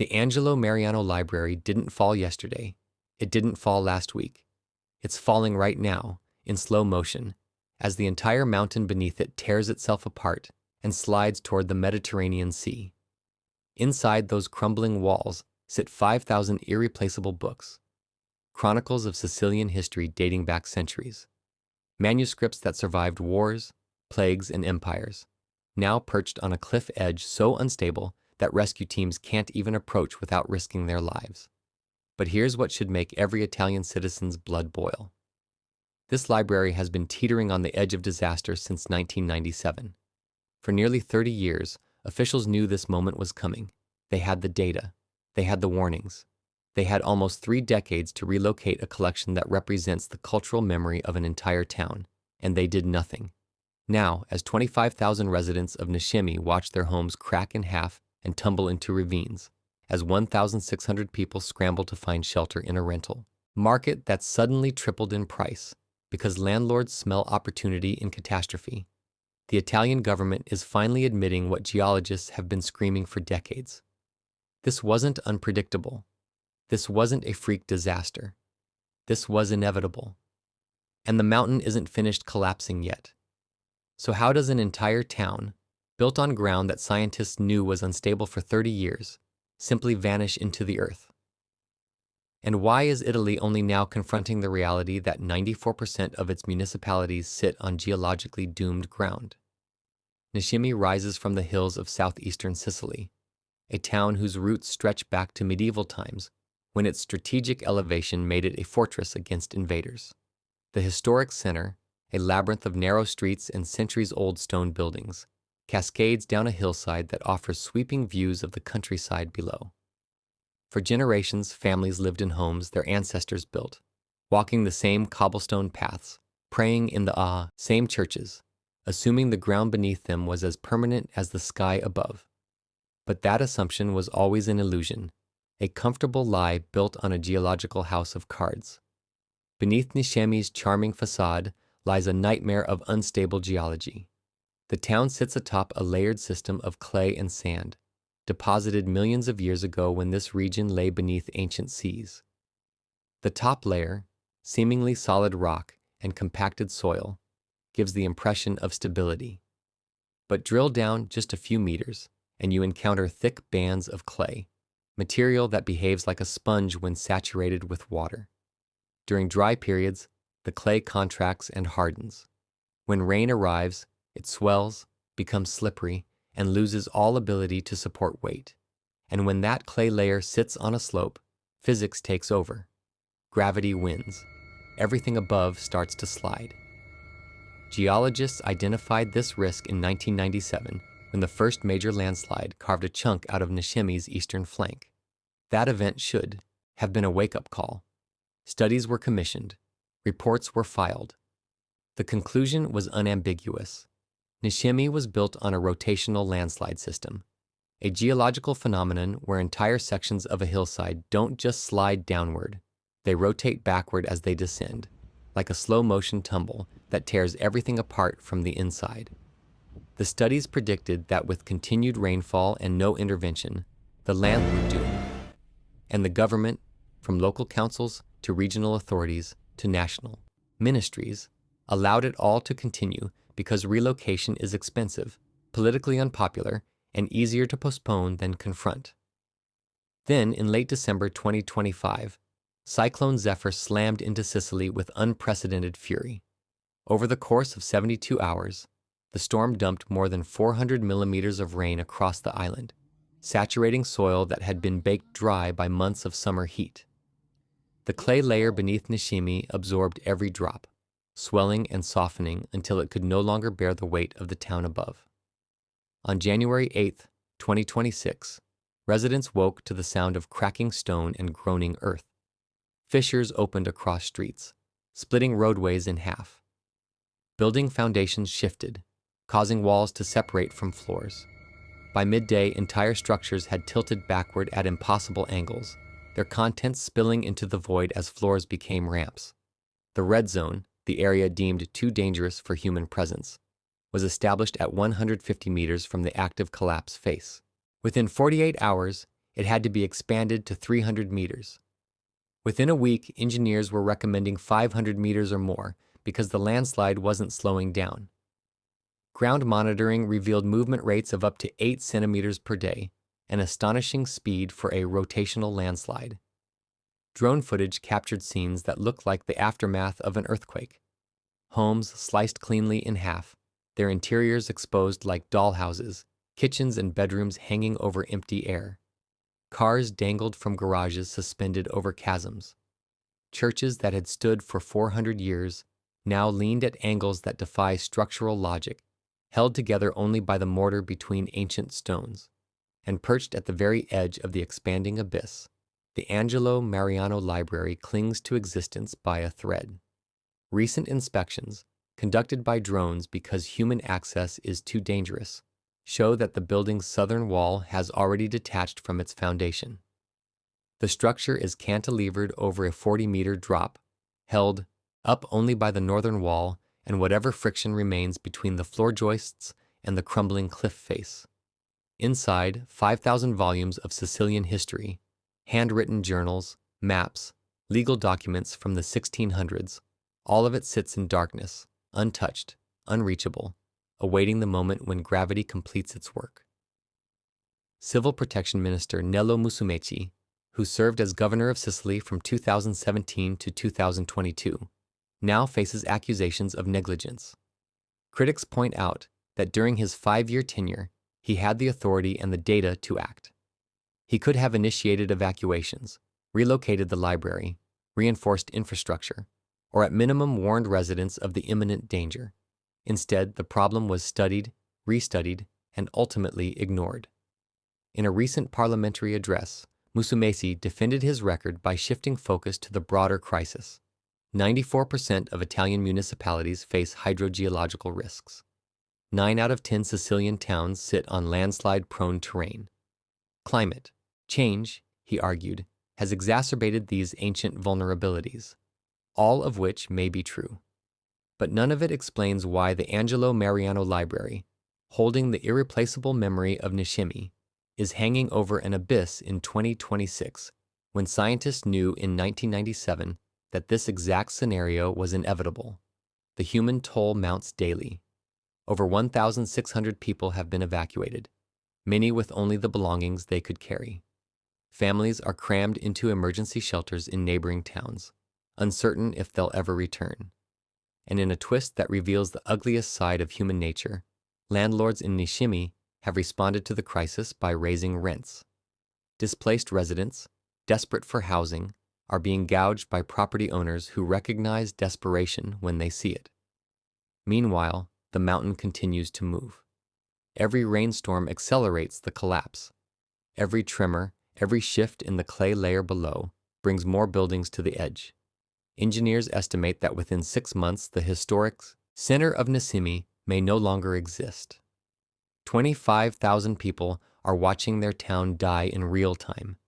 The Angelo Mariano Library didn't fall yesterday. It didn't fall last week. It's falling right now, in slow motion, as the entire mountain beneath it tears itself apart and slides toward the Mediterranean Sea. Inside those crumbling walls sit 5,000 irreplaceable books, chronicles of Sicilian history dating back centuries, manuscripts that survived wars, plagues, and empires, now perched on a cliff edge so unstable that rescue teams can't even approach without risking their lives. But here's what should make every Italian citizen's blood boil. This library has been teetering on the edge of disaster since 1997. For nearly 30 years, officials knew this moment was coming. They had the data. They had the warnings. They had almost 3 decades to relocate a collection that represents the cultural memory of an entire town, and they did nothing. Now, as 25,000 residents of Nishimi watch their homes crack in half and tumble into ravines, as 1,600 people scramble to find shelter in a rental market that's suddenly tripled in price because landlords smell opportunity in catastrophe, the Italian government is finally admitting what geologists have been screaming for decades. This wasn't unpredictable. This wasn't a freak disaster. This was inevitable. And the mountain isn't finished collapsing yet. So how does an entire town, built on ground that scientists knew was unstable for 30 years, simply vanish into the earth? And why is Italy only now confronting the reality that 94% of its municipalities sit on geologically doomed ground? Nishimi rises from the hills of southeastern Sicily, a town whose roots stretch back to medieval times, when its strategic elevation made it a fortress against invaders. The historic center, a labyrinth of narrow streets and centuries-old stone buildings, cascades down a hillside that offers sweeping views of the countryside below. For generations, families lived in homes their ancestors built, walking the same cobblestone paths, praying in the same churches, assuming the ground beneath them was as permanent as the sky above. But that assumption was always an illusion, a comfortable lie built on a geological house of cards. Beneath Nishimi's charming facade lies a nightmare of unstable geology. The town sits atop a layered system of clay and sand, deposited millions of years ago when this region lay beneath ancient seas. The top layer, seemingly solid rock and compacted soil, gives the impression of stability. But drill down just a few meters, and you encounter thick bands of clay, material that behaves like a sponge when saturated with water. During dry periods, the clay contracts and hardens. When rain arrives, it swells, becomes slippery, and loses all ability to support weight. And when that clay layer sits on a slope, physics takes over. Gravity wins. Everything above starts to slide. Geologists identified this risk in 1997 when the first major landslide carved a chunk out of Nishimi's eastern flank. That event should have been a wake-up call. Studies were commissioned. Reports were filed. The conclusion was unambiguous. Nishimi was built on a rotational landslide system, a geological phenomenon where entire sections of a hillside don't just slide downward, they rotate backward as they descend, like a slow-motion tumble that tears everything apart from the inside. The studies predicted that with continued rainfall and no intervention, the land would doom, and the government, from local councils to regional authorities to national ministries, allowed it all to continue because relocation is expensive, politically unpopular, and easier to postpone than confront. Then, in late December 2025, Cyclone Zephyr slammed into Sicily with unprecedented fury. Over the course of 72 hours, the storm dumped more than 400 millimeters of rain across the island, saturating soil that had been baked dry by months of summer heat. The clay layer beneath Nishimi absorbed every drop, swelling and softening until it could no longer bear the weight of the town above. On January 8, 2026, residents woke to the sound of cracking stone and groaning earth. Fissures opened across streets, splitting roadways in half. Building foundations shifted, causing walls to separate from floors. By midday, entire structures had tilted backward at impossible angles, their contents spilling into the void as floors became ramps. The red zone, the area deemed too dangerous for human presence, was established at 150 meters from the active collapse face. Within 48 hours, it had to be expanded to 300 meters. Within a week, engineers were recommending 500 meters or more because the landslide wasn't slowing down. Ground monitoring revealed movement rates of up to 8 centimeters per day, an astonishing speed for a rotational landslide. Drone footage captured scenes that looked like the aftermath of an earthquake. Homes sliced cleanly in half, their interiors exposed like dollhouses, kitchens and bedrooms hanging over empty air. Cars dangled from garages suspended over chasms. Churches that had stood for 400 years now leaned at angles that defy structural logic, held together only by the mortar between ancient stones. And perched at the very edge of the expanding abyss, the Angelo Mariano Library clings to existence by a thread. Recent inspections, conducted by drones because human access is too dangerous, show that the building's southern wall has already detached from its foundation. The structure is cantilevered over a 40-meter drop, held up only by the northern wall and whatever friction remains between the floor joists and the crumbling cliff face. Inside, 5,000 volumes of Sicilian history, handwritten journals, maps, legal documents from the 1600s, all of it sits in darkness, untouched, unreachable, awaiting the moment when gravity completes its work. Civil Protection Minister Nello Musumeci, who served as governor of Sicily from 2017 to 2022, now faces accusations of negligence. Critics point out that during his 5-year tenure, he had the authority and the data to act. He could have initiated evacuations, relocated the library, reinforced infrastructure, or at minimum warned residents of the imminent danger. Instead, the problem was studied, restudied, and ultimately ignored. In a recent parliamentary address, Musumeci defended his record by shifting focus to the broader crisis. 94% of Italian municipalities face hydrogeological risks. 9 out of 10 Sicilian towns sit on landslide-prone terrain. Climate change, he argued, has exacerbated these ancient vulnerabilities, all of which may be true. But none of it explains why the Angelo Mariano Library, holding the irreplaceable memory of Nishimi, is hanging over an abyss in 2026, when scientists knew in 1997 that this exact scenario was inevitable. The human toll mounts daily. Over 1,600 people have been evacuated, many with only the belongings they could carry. Families are crammed into emergency shelters in neighboring towns, uncertain if they'll ever return. And in a twist that reveals the ugliest side of human nature, landlords in Nishimi have responded to the crisis by raising rents. Displaced residents, desperate for housing, are being gouged by property owners who recognize desperation when they see it. Meanwhile, the mountain continues to move. Every rainstorm accelerates the collapse. Every tremor, every shift in the clay layer below brings more buildings to the edge. Engineers estimate that within 6 months, the historic center of Nishimi may no longer exist. 25,000 people are watching their town die in real time,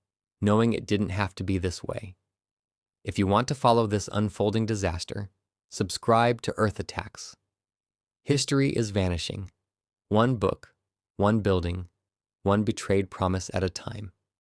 knowing it didn't have to be this way. If you want to follow this unfolding disaster, subscribe to Earth Attacks. History is vanishing. One book, one building, one betrayed promise at a time.